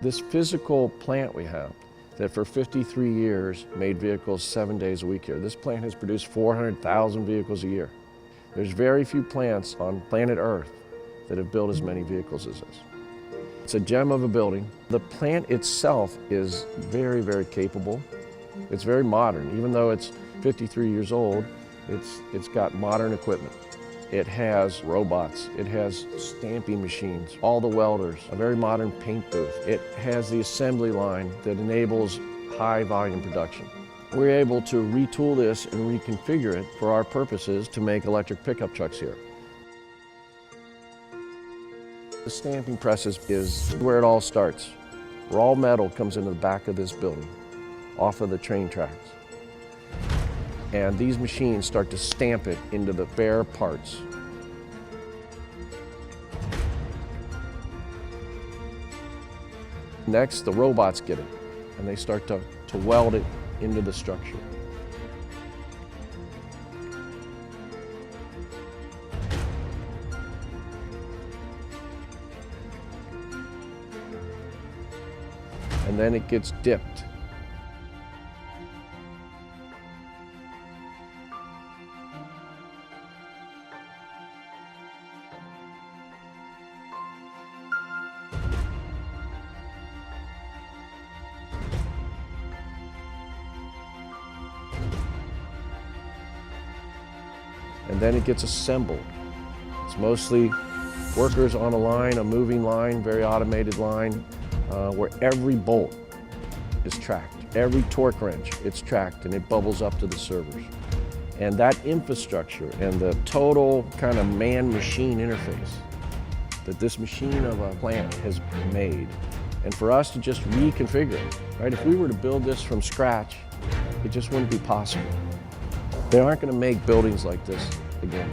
This physical plant we have that for 53 years made vehicles 7 days a week here. This plant has produced 400,000 vehicles a year. There's very few plants on planet Earth that have built as many vehicles as this. It's a gem of a building. The plant itself is very, very capable. It's very modern. Even though it's 53 years old, it's got modern equipment. It has robots, it has stamping machines, all the welders, a very modern paint booth. It has the assembly line that enables high volume production. We're able to retool this and reconfigure it for our purposes to make electric pickup trucks here. The stamping press is where it all starts. Raw metal comes into the back of this building, off of the train tracks. And these machines start to stamp it into the bare parts. Next, the robots get it, and they start to weld it into the structure. And then it gets dipped. And then it gets assembled. It's mostly workers on a line, a moving line, very automated line, where every bolt is tracked. Every torque wrench, it's tracked, and it bubbles up to the servers. And that infrastructure and the total kind of man-machine interface that this machine of a plant has made, and for us to just reconfigure it, right? If we were to build this from scratch, it just wouldn't be possible. They aren't going to make buildings like this again.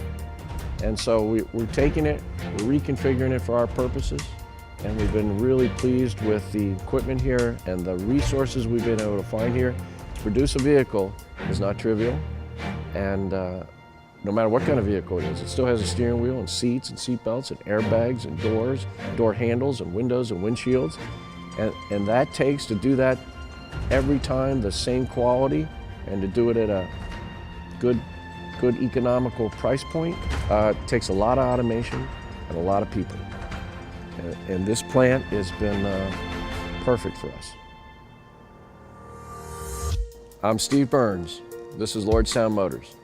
And so we're taking it, we're reconfiguring it for our purposes, and we've been really pleased with the equipment here and the resources we've been able to find here. To produce a vehicle is not trivial, and no matter what kind of vehicle it is, it still has a steering wheel and seats and seat belts and airbags and doors, door handles and windows and windshields. And that takes to do that every time the same quality and to do it at a good economical price point. Takes a lot of automation and a lot of people. And this plant has been perfect for us. I'm Steve Burns. This is Lordstown Motors.